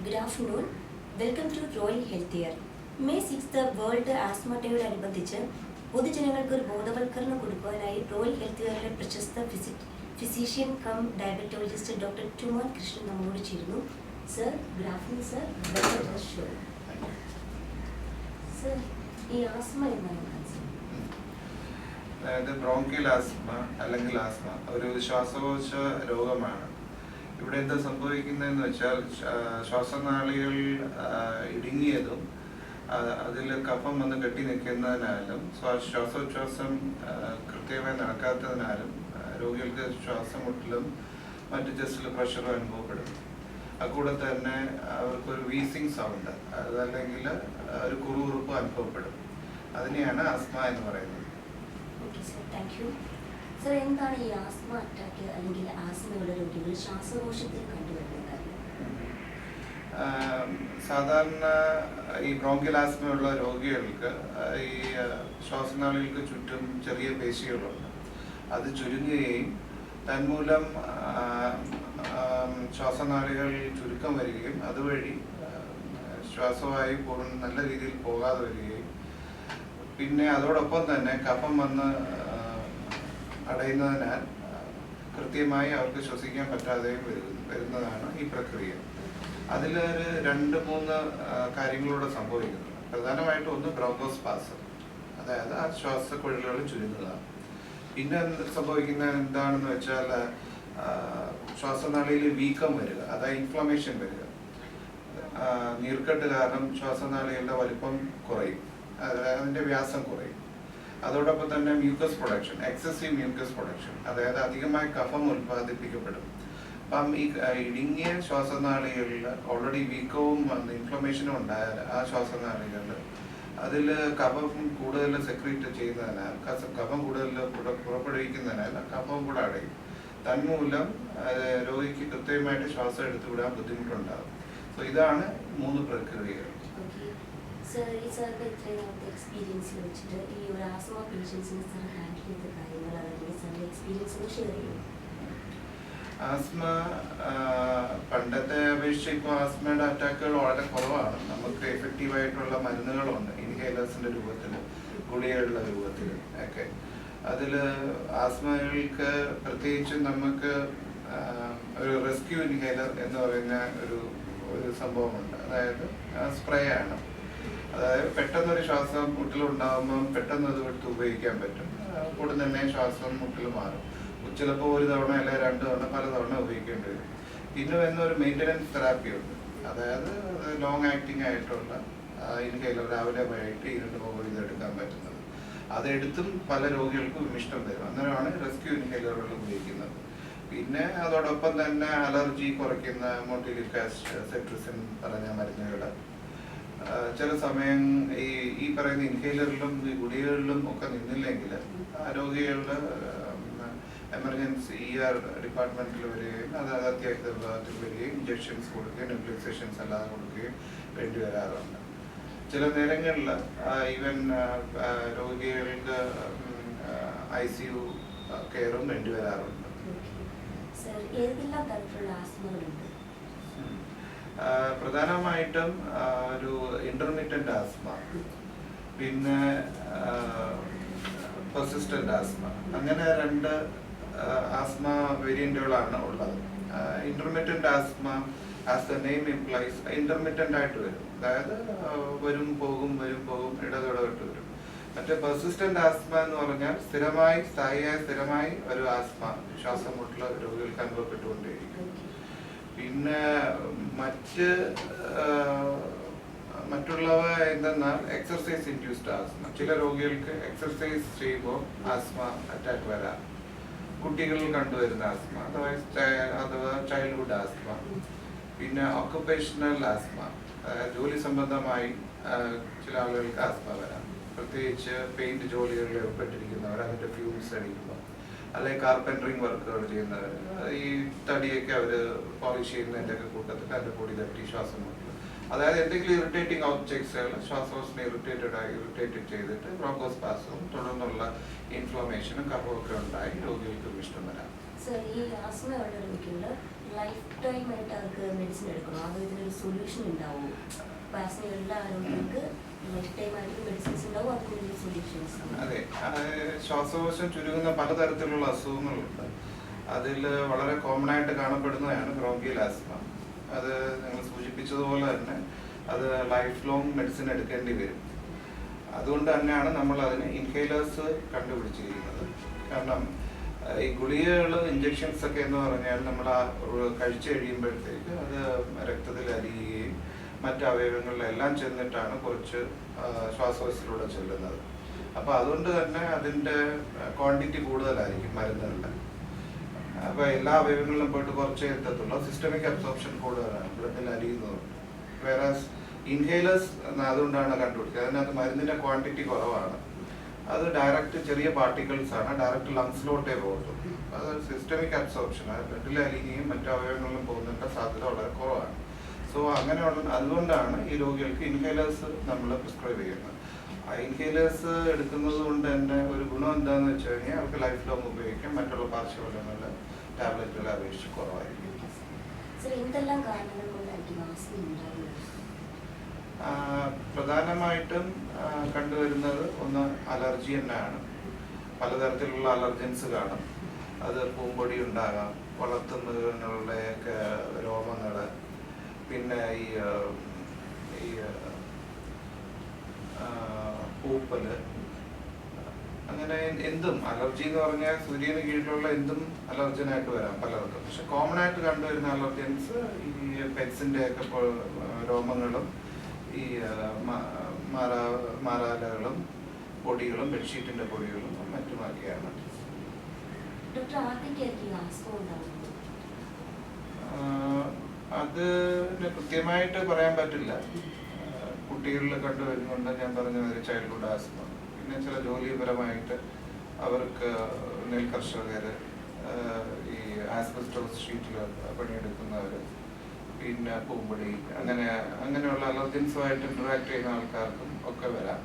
Good afternoon. Welcome to Royal Healthcare. May 6th world asthma ഡേയോടനുബന്ധിച്ച് പൊതുജനങ്ങൾക്ക് ഒരു ബോധവൽക്കരണം കൊടുക്കുവാനായി റോയൽ ഹെൽത്ത് കെയറിലെ പ്രശസ്ത ഫിസിഷ്യൻ കം ഡയബറ്റോളജിസ്റ്റ് ഡോക്ടർ ടുമാൻ കൃഷ്ണൻ നമ്മോട് ചേരുന്നു. Sir, good afternoon sir. Welcome to the show. Sir, ഈ ആസ്മ എന്നാണ് അതായത് ബ്രോങ്കിയൽ ആസ്മ അല്ലെങ്കിൽ ആസ്മ ഒരു ശ്വാസകോശ രോഗമാണ്. ഇവിടെ എന്താ സംഭവിക്കുന്നതെന്ന് വെച്ചാൽ ശ്വാസനാളികൾ ഇടുങ്ങിയതും അതിൽ കഫം വന്ന് കെട്ടി നിൽക്കുന്നതിനാലും ശ്വാസോച്ഛ്വാസം കൃത്യമായി നടക്കാത്തതിനാലും രോഗികൾക്ക് ശ്വാസമുട്ടലും മറ്റ് ചെസ്റ്റിൽ പ്രഷറും അനുഭവപ്പെടും. അതുകൂടെ തന്നെ അവർക്കൊരു വീസിങ് സൗണ്ട് അതല്ലെങ്കിൽ ഒരു കുറുകുറുപ്പ് അനുഭവപ്പെടും. അതിനെയാണ് ആസ്മ എന്ന് പറയുന്നത്. സർ, എന്താണ് ഈ ആസ്മ അറ്റാക്ക് അല്ലെങ്കിൽ ആസ്മയുള്ള രോഗികൾ ശ്വാസകോശത്തിൽ കണ്ടുവരുന്നത്? സാധാരണ ഈ ബ്രോങ്കിയൽ ആസ്മയുള്ള രോഗികൾക്ക് ഈ ശ്വാസനാളികൾക്ക് ചുറ്റും ചെറിയ പേശികളുണ്ട്. അത് ചുരുങ്ങുകയും തന്മൂലം ശ്വാസനാളികൾ ചുരുക്കം വരികയും അതുവഴി ശ്വാസവായു പൂർണ്ണ നല്ല രീതിയിൽ പോകാതെ വരികയും പിന്നെ അതോടൊപ്പം തന്നെ കഫം വന്ന് അടയുന്നതിനാൽ കൃത്യമായി അവർക്ക് ശ്വസിക്കാൻ പറ്റാതെയും വരുന്നതാണ് ഈ പ്രക്രിയ. അതിലൊരു 2-3 കാര്യങ്ങളൂടെ സംഭവിക്കുന്നുണ്ട്. പ്രധാനമായിട്ടും ഒന്ന് ബ്രോങ്കോസ്പാസം, അതായത് ആ ശ്വാസക്കുഴലുകൾ ചുരുങ്ങുക. പിന്നെ സംഭവിക്കുന്ന എന്താണെന്ന് വെച്ചാൽ ശ്വാസനാളിയിൽ വീക്കം വരിക, അതായത് ഇൻഫ്ലമേഷൻ വരിക. നീർക്കെട്ട് കാരണം ശ്വാസനാളികളുടെ വലിപ്പം കുറയും, അതിൻ്റെ വ്യാസം കുറയും. അതോടൊപ്പം തന്നെ mucus production, excessive mucus production, അതായത് അധികമായി കഫം ഉൽപ്പാദിപ്പിക്കപ്പെടും. അപ്പം ഈ ഇടുങ്ങിയ ശ്വാസനാളികളിൽ ഓൾറെഡി വീക്കവും ഇൻഫ്ലമേഷനും ഉണ്ടായാൽ ആ ശ്വാസനാളികളിൽ അതിൽ കഫം കൂടുതൽ സെക്രീറ്റ് ചെയ്യുന്നതിനാൽ കഫം കൂടുതൽ പുറപ്പെടുവിക്കുന്നതിനാൽ കഫം കൂടെ അടയും. തന്മൂലം രോഗിക്ക് കൃത്യമായിട്ട് ശ്വാസം എടുത്തുവിടാൻ ബുദ്ധിമുട്ടുണ്ടാകും. സോ ഇതാണ് 3 പ്രക്രിയകൾ. സർ, ഈ സാറിൻ്റെ ഇത്രയും എക്സ്പീരിയൻസ് വെച്ചിട്ട് ഈ ഒരു ആസ്മ പേഷ്യൻസിനെ സാർ ഹാൻഡിൽ ചെയ്ത കാര്യങ്ങൾ അല്ലെങ്കിൽ സാറിൻ്റെ എക്സ്പീരിയൻസ് ഷെയർ ചെയ്യും? ആസ്മ പണ്ടത്തെ അപേക്ഷിച്ച് ഇപ്പോൾ ആസ്മയുടെ അറ്റാക്കുകൾ വളരെ കുറവാണ്. നമുക്ക് എഫക്റ്റീവായിട്ടുള്ള മരുന്നുകളുണ്ട്, ഇൻഹേലേഴ്സിൻ്റെ രൂപത്തിൽ, ഗുളികകളുടെ രൂപത്തിൽ ഒക്കെ. അതിൽ ആസ്മകൾക്ക് പ്രത്യേകിച്ച് നമുക്ക് ഒരു റെസ്ക്യൂ ഇൻഹേലർ എന്ന് പറയുന്ന ഒരു സംഭവമുണ്ട്. അതായത് സ്പ്രേ ആണ്. അതായത് പെട്ടെന്നൊരു ശ്വാസം മുട്ടലുണ്ടാകുമ്പം പെട്ടെന്ന് അത് എടുത്ത് ഉപയോഗിക്കാൻ പറ്റും. കൂടെ തന്നെ ശ്വാസം മുട്ടൽ മാറും. ചിലപ്പോൾ 1 തവണ അല്ലെങ്കിൽ 2 തവണ പല തവണ ഉപയോഗിക്കേണ്ടി വരും. പിന്നെ എന്നൊരു മെയിൻ്റനൻസ് തെറാപ്പി ഉണ്ട്. അതായത് ലോങ് ആക്ടിങ് ആയിട്ടുള്ള ഇൻഹേലർ രാവിലെ വൈകിട്ട് 2 പോകൽ ഇതെടുക്കാൻ പറ്റുന്നത്. അതെടുത്തും പല രോഗികൾക്കും വിമിഷ്ടം വരും. അന്നേരമാണ് റെസ്ക്യൂ ഇൻഹേലറുകൾ ഉപയോഗിക്കുന്നത്. പിന്നെ അതോടൊപ്പം തന്നെ അലർജി കുറയ്ക്കുന്ന മോണ്ടിലിക്കാസ്റ്റ്, സെട്രിസിൻ പറഞ്ഞ മരുന്നുകൾ ചില സമയം ഈ പറയുന്ന ഇൻഹേലറിലും ഈ ഗുളികകളിലും ഒക്കെ നിന്നില്ലെങ്കിൽ രോഗികളുടെ എമർജൻസി ER ഡിപ്പാർട്ട്മെന്റിൽ വരികയും അതായത് അത്യാഹിത വിഭാഗത്തിൽ വരികയും ഇഞ്ചക്ഷൻസ് കൊടുക്കുകയും നെബുലൈസേഷൻസ് അല്ലാതെ കൊടുക്കുകയും വേണ്ടി വരാറുണ്ട്. ചില നേരങ്ങളിൽ ഈവൻ രോഗികൾക്ക് ICU കെയറും വേണ്ടി വരാറുണ്ട്. പ്രധാനമായിട്ടും ഒരു ഇന്റർമിറ്റന്റ് ആസ്മ, പിന്നെ പെർസിസ്റ്റന്റ് ആസ്മ, അങ്ങനെ 2 ആസ്മ വേരിയന്റുകളാണ് ഉള്ളത്. Intermittent asthma as the name implies intermittent ആയിട്ട് വരും, അതായത് വരും പോകും ഇടവിട്ട് വരും. മറ്റേ പെർസിസ്റ്റന്റ് ആസ്മ എന്ന് പറഞ്ഞാൽ സ്ഥിരമായി ഒരു ആസ്മ ശ്വാസം മുട്ടൽ രോഗികൾക്ക് അനുഭവപ്പെട്ടുകൊണ്ടേയിരിക്കും. പിന്നെ മറ്റുള്ളവ എന്തെന്നാൽ എക്സർസൈസ് ഇൻഡ്യൂസ്ഡ് ആസ്മ. ചില രോഗികൾക്ക് എക്സർസൈസ് ചെയ്യുമ്പോൾ ആസ്മ അറ്റാക്ക് വരാം. കുട്ടികളിൽ കണ്ടുവരുന്ന ആസ്മ അഥവാ ചൈൽഡ്ഹുഡ് ആസ്മ. പിന്നെ ഓക്കുപേഷണൽ ആസ്മ, ജോലി സംബന്ധമായി ചില ആളുകൾക്ക് ആസ്മ വരാം. പ്രത്യേകിച്ച് പെയിന്റ് ജോലികളിൽ ഏർപ്പെട്ടിരിക്കുന്നവർ, അതിൻ്റെ ഫ്യൂംസ് അടിക്കുമ്പോൾ, അല്ലെങ്കിൽ കാർപ്പൻറ്ററിങ് വർക്കുകൾ ചെയ്യുന്നവർ, ഈ തടിയൊക്കെ അവർ പോളിഷ് ചെയ്യുന്നതിൻ്റെ ഒക്കെ കൂട്ടത്തിൽ അതിൻ്റെ പൊടി തട്ടി ശ്വാസം മുട്ടൽ, അതായത് എന്തെങ്കിലും ഇറിറ്റേറ്റിംഗ് ഓബ്ജക്ട്സുകൾ ശ്വാസകോശനെ ഇറിറ്റേറ്റ് ചെയ്തിട്ട് ബ്രോങ്കോസ്പാസവും തുടർന്നുള്ള ഇൻഫ്ലമേഷനും കഫമൊക്കെ ഉണ്ടായി രോഗികൾക്ക് വിമിഷ്ടം വരാം. ഈ ആസ്മയുള്ള രോഗികൾ ലൈഫ് ടൈം ആയിട്ട് അവർക്ക് മെഡിസിൻ എടുക്കണോ അതോ ഇതിനൊരു സൊല്യൂഷൻ ഉണ്ടാവും? ആസ്മയുള്ള ആരോഗ്യങ്ങൾക്ക് ലൈഫ് ടൈം ആയിട്ട് മെഡിസിൻസ് ഉണ്ടാവും, അതിനൊരു സൊല്യൂഷൻസ്? അതെ, ശ്വാസകോശം ചുരുങ്ങുന്ന പലതരത്തിലുള്ള അസുഖങ്ങളുണ്ട്. അതിൽ വളരെ കോമൺ ആയിട്ട് കാണപ്പെടുന്നതാണ് ബ്രോങ്കിയൽ ആസ്മ. അത് നിങ്ങൾ സൂചിപ്പിച്ചതുപോലെ തന്നെ അത് ലൈഫ് ലോങ് മെഡിസിൻ എടുക്കേണ്ടി വരും. അതുകൊണ്ട് തന്നെയാണ് നമ്മൾ അതിന് ഇൻഹേലേഴ്സ് കണ്ടുപിടിച്ചിരിക്കുന്നത്. കാരണം ഈ ഗുളികകൾ ഇഞ്ചെക്ഷൻസ് ഒക്കെ എന്ന് പറഞ്ഞാൽ നമ്മൾ കഴിച്ചു കഴിയുമ്പോഴത്തേക്ക് അത് രക്തത്തിൽ അലിയുകയും മറ്റ് അവയവങ്ങളിലെല്ലാം ചെന്നിട്ടാണ് കുറച്ച് ശ്വാസകോശത്തിലൂടെ ചെല്ലുന്നത്. അപ്പോൾ അതുകൊണ്ട് തന്നെ അതിൻ്റെ ക്വാണ്ടിറ്റി കൂടുതലായിരിക്കും മരുന്നുകളുടെ. അപ്പോൾ എല്ലാ അവയവങ്ങളിലും പോയിട്ട് കുറച്ചേ എത്തത്തുള്ളൂ. സിസ്റ്റമിക് അബ്സോർപ്ഷൻ കൂടുതലാണ്, ബ്ലഡിൽ അലിയുന്നത്. വേറെ ഇൻഹേലേഴ്സ് അതുകൊണ്ടാണ് കണ്ടുപിടിച്ചത്. അതിനകത്ത് മരുന്നിൻ്റെ ക്വാണ്ടിറ്റി കുറവാണ്. അത് ഡയറക്റ്റ് ചെറിയ പാർട്ടിക്കിൾസ് ആണ്, ഡയറക്റ്റ് ലങ്സിലോട്ടേ പോകത്തുള്ളൂ. അത് സിസ്റ്റമിക് അബ്സോർപ്ഷൻ, അത് ബ്ലഡിൽ അലിയുകയും മറ്റു അവയവങ്ങളിലും പോകുന്നതിൻ്റെ സാധ്യത വളരെ കുറവാണ്. സോ അങ്ങനെയുള്ള അതുകൊണ്ടാണ് ഈ രോഗികൾക്ക് ഇൻഹേലേഴ്സ് നമ്മൾ പ്രിസ്ക്രൈബ് ചെയ്യുന്നത്. ആ ഇൻഹേലേഴ്സ് എടുക്കുന്നത് കൊണ്ട് തന്നെ ഒരു ഗുണം എന്താണെന്ന് വെച്ച് കഴിഞ്ഞാൽ അവർക്ക് ലൈഫ് ലോങ് ഉപയോഗിക്കാം. മറ്റുള്ള പാർശ്വഫലങ്ങളിൽ ടാബ്ലറ്റുകളെ അപേക്ഷിച്ച് കുറവായിരിക്കും. പ്രധാനമായിട്ടും കണ്ടുവരുന്നത് ഒന്ന് അലർജി തന്നെയാണ്. പലതരത്തിലുള്ള അലർജൻസ് കാണും. അത് പൂമ്പൊടി ഉണ്ടാകാം, വളർത്തുമൃഗങ്ങളുടെയൊക്കെ രോമങ്ങൾ, പിന്നെ ഈ പൂപ്പല്, അങ്ങനെ എന്തും. അലർജി എന്ന് പറഞ്ഞാൽ സൂര്യന് കീഴിലുള്ള എന്തും അലർജനായിട്ട് വരാം പലർക്കും. പക്ഷെ കോമൺ ആയിട്ട് കണ്ടുവരുന്ന അലർജൻസ് ഈ പെറ്റ്സിൻ്റെ ഒക്കെ രോമങ്ങളും ഈ മാറാലകളും പൊടികളും ബെഡ്ഷീറ്റിന്റെ പൊടികളും മറ്റുമൊക്കെയാണ്. അത് കൃത്യമായിട്ട് പറയാൻ പറ്റില്ല. കുട്ടികളിൽ കണ്ടുവരുന്നുണ്ട്, ഞാൻ പറഞ്ഞ ഒരു ചൈൽഡ്ഹുഡ് ആസ്മ. പിന്നെ ചില ജോലിപരമായിട്ട് അവർക്ക് നെൽകർഷകർ, ഈ ആസ്ബസ്റ്റോസ് ഷീറ്റിൽ പണിയെടുക്കുന്നവർ, പിന്നെ പൂമ്പൊടി, അങ്ങനെയുള്ള അലർജൻസുമായിട്ട് ഇന്ററാക്ട് ചെയ്യുന്ന ആൾക്കാർക്കും ഒക്കെ വരാം.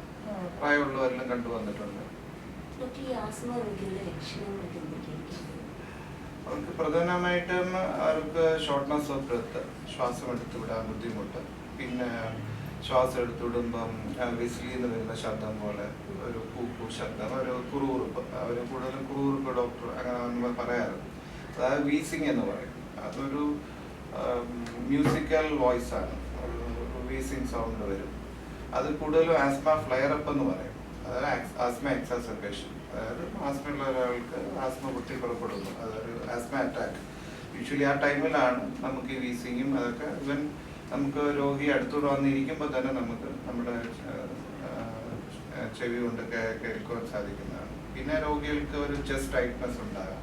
പ്രായമുള്ളവരെല്ലാം കണ്ടുവന്നിട്ടുണ്ട്. അവർക്ക് പ്രധാനമായിട്ടും അവർക്ക് ഷോർട്ട്നെസ് ഓഫ് ബ്രെത്ത്, ശ്വാസം എടുത്തു വിടാൻ ബുദ്ധിമുട്ട്, പിന്നെ ശ്വാസം എടുത്തുവിടുമ്പം വിസിലിന്ന് വരുന്ന ശബ്ദം പോലെ ഒരു കൂക്കു ശബ്ദം, ഒരു കുറുകുറുപ്പ്. അവർ കൂടുതലും കുറുകുറുപ്പ് ഡോക്ടർ അങ്ങനെ പറയാറ്. അതായത് വീസിങ് എന്ന് പറയും. അതൊരു മ്യൂസിക്കൽ വോയിസ് ആണ്, ഒരു വീസിങ് സൗണ്ട് വരും. അത് കൂടുതലും ആസ്മ ഫ്ലെയർ അപ്പ് എന്ന് പറയും. അതായത് ആസ്മ എക്സാസർബേഷൻ. അതായത് ആസ്മയുള്ള ഒരാൾക്ക് ആസ്മ പൊട്ടി പുറപ്പെടുന്നു, അതൊരു ആസ്മ അറ്റാക്ക്. യൂഷ്വലി ആ ടൈമിലാണ് നമുക്ക് ഈ വീസിങ്ങും അതൊക്കെ. ഇവൻ നമുക്ക് രോഗി അടുത്തൂടെ വന്നിരിക്കുമ്പോൾ തന്നെ നമുക്ക് നമ്മുടെ ചെവി കൊണ്ട് കേൾക്കുവാൻ സാധിക്കുന്നതാണ്. പിന്നെ രോഗികൾക്ക് ഒരു ചെസ്റ്റ് ടൈറ്റ്നസ് ഉണ്ടാകാം,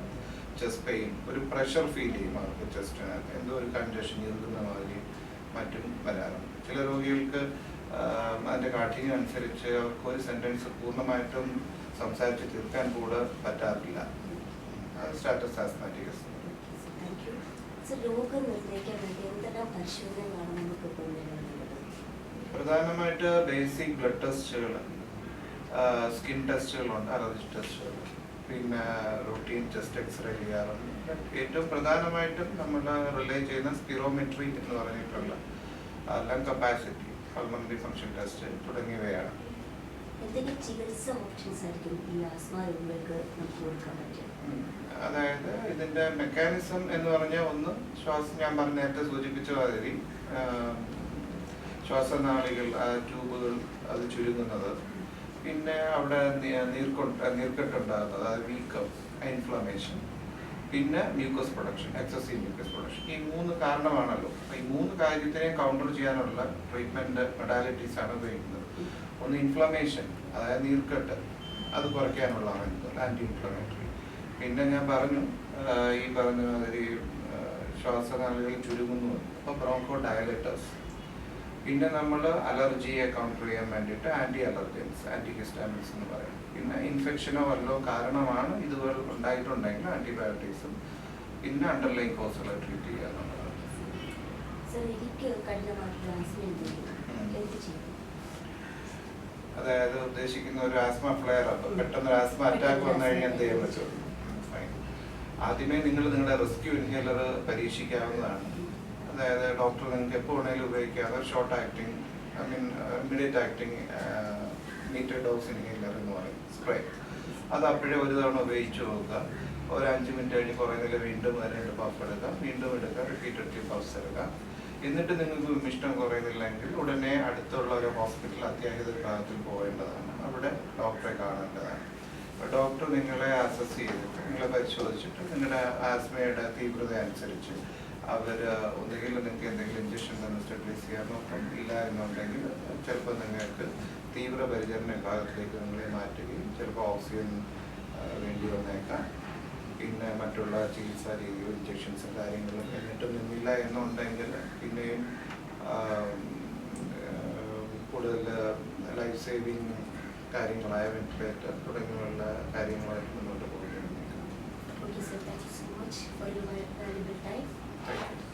ചെസ്റ്റ് പെയിൻ, ഒരു പ്രഷർ ഫീൽ ചെയ്യും അവർക്ക് ചെസ്റ്റിനകത്ത്, എന്തോ ഒരു കൺജഷൻ ഇറുകുന്ന മാതിരി മറ്റും വരാറുണ്ട്. ചില രോഗികൾക്ക് അതിൻ്റെ കാഠിന്യം അനുസരിച്ച് അവർക്ക് ഒരു സെൻറ്റൻസ് പൂർണ്ണമായിട്ടും സംസാരിച്ച് തീർക്കാൻ കൂടെ പറ്റാറില്ല. Status asthmatic. പ്രധാനമായിട്ട് ബേസിക് ബ്ലഡ് ടെസ്റ്റുകൾ, സ്കിൻ ടെസ്റ്റുകളുണ്ട്, അലർജി ടെസ്റ്റുകൾ, പിന്നെ റൂട്ടീൻ ചെസ്റ്റ് എക്സ്റേ ചെയ്യാറുണ്ട്. ഏറ്റവും പ്രധാനമായിട്ടും നമ്മൾ റിലേ ചെയ്യുന്ന സ്പിറോമെട്രി എന്ന് പറഞ്ഞിട്ടുള്ള lung capacity, pulmonary function test തുടങ്ങിയവയാണ്. അതായത് ഇതിന്റെ മെക്കാനിസം എന്ന് പറഞ്ഞാൽ ഒന്ന് ശ്വാസം, ഞാൻ നേരത്തെ സൂചിപ്പിച്ച മാതിരി ശ്വാസനാളികൾ, ട്യൂബുകൾ അത് ചുരുങ്ങുന്നത്, പിന്നെ അവിടെ നീർക്കെട്ടുണ്ടാകുന്നത്, അതായത് വീക്കം, ഇൻഫ്ലമേഷൻ, പിന്നെ mucus production, excessive mucus production. ഈ മൂന്ന് കാരണമാണല്ലോ. ഈ മൂന്ന് കാര്യത്തിനെയും കൗണ്ടർ ചെയ്യാനുള്ള ട്രീറ്റ്മെന്റ് മൊഡാലിറ്റീസ് ആണ് ഉപയോഗിക്കുന്നത്. ഒന്ന് ഇൻഫ്ലമേഷൻ, അതായത് നീർക്കെട്ട്, അത് കുറയ്ക്കാനുള്ള മരുന്നുകൾ, ആന്റി ഇൻഫ്ലമേറ്ററി. പിന്നെ ഞാൻ പറഞ്ഞു ഈ പറഞ്ഞ മാതിരി ശ്വാസനാളികൾ ചുരുങ്ങുന്നു, അപ്പോൾ ബ്രോങ്കോ ഡയലേറ്റേഴ്സ്. പിന്നെ നമ്മൾ അലർജിയെ കൗണ്ടർ ചെയ്യാൻ വേണ്ടിയിട്ട് ആന്റി അലർജൻസ്, ആന്റി ഹിസ്റ്റാമിൻസ് എന്ന് പറയും. പിന്നെ ഇൻഫെക്ഷനോ വല്ലോ കാരണമാണ് ഇതുപോലെ ഉണ്ടായിട്ടുണ്ടെങ്കിൽ ആന്റിബയോട്ടിക്സും, പിന്നെ അണ്ടർലൈൻ കോസുകളെ ട്രീറ്റ് ചെയ്യുക എന്നുള്ളതാണ്. അതായത് ഉദ്ദേശിക്കുന്ന ഒരു ആസ്മ ഫ്ലെയർ അപ്പ്, പെട്ടെന്ന് ആസ്മ അറ്റാക്ക് വന്നു കഴിഞ്ഞാൽ എന്ത് ചെയ്യാൻ പറ്റും? ആദ്യമേ നിങ്ങൾ നിങ്ങളുടെ റെസ്ക്യൂ ഇൻഹേലർ പരീക്ഷിക്കാവുന്നതാണ്. അതായത് ഡോക്ടർ നിങ്ങൾക്ക് എപ്പോൾ വേണമെങ്കിലും ഉപയോഗിക്കാതെ short acting, I mean immediate acting metre dose inhaler എന്ന് പറയും, സ്പ്രേ. അത് അപ്പോഴേ ഒരു തവണ ഉപയോഗിച്ച് നോക്കുക. ഒരു 5 മിനിറ്റ് കഴിഞ്ഞ് കുറയുന്നില്ല, വീണ്ടും 2 പഫ് എടുക്കുക, വീണ്ടും എടുക്കുക, റിപ്പീറ്റഡ്ലി പഫ്സ് എടുക്കുക. എന്നിട്ട് നിങ്ങൾക്ക് വിമിഷ്ടം കുറയുന്നില്ലെങ്കിൽ ഉടനെ അടുത്തുള്ള ഒരു ഹോസ്പിറ്റൽ അത്യാഹിത വിഭാഗത്തിൽ പോകേണ്ടതാണ്. അവിടെ ഡോക്ടറെ കാണേണ്ടതാണ്. അപ്പോൾ ഡോക്ടർ നിങ്ങളെ അസസ് ചെയ്തിട്ട്, നിങ്ങളെ പരിശോധിച്ചിട്ട് നിങ്ങളുടെ ആസ്മയുടെ തീവ്രത അനുസരിച്ച് അവർ ഒന്നുകിൽ നിങ്ങൾക്ക് എന്തെങ്കിലും ഇഞ്ചക്ഷൻ തന്നെ സ്റ്റെബിലൈസ് ചെയ്യാൻ നോക്കും. ഇല്ല എന്നുണ്ടെങ്കിൽ ചിലപ്പോൾ നിങ്ങൾക്ക് തീവ്ര പരിചരണ വിഭാഗത്തിലേക്ക് നിങ്ങളെ മാറ്റുകയും ചിലപ്പോൾ ഓക്സിജൻ വേണ്ടി വന്നേക്കാം. പിന്നെ മറ്റുള്ള ചികിത്സാ രീതികൾ, ഇഞ്ചക്ഷൻസും കാര്യങ്ങളും. എന്നിട്ടും നിന്നില്ല എന്നുണ്ടെങ്കിൽ പിന്നെയും കൂടുതൽ ലൈഫ് സേവിങ് കാര്യങ്ങളായ വെന്റിലേറ്റർ തുടങ്ങിയുള്ള കാര്യങ്ങളായിട്ട് മുന്നോട്ട് പോകുകയാണ്. Okay, sir. Thank you so much for your valuable time. Thank you.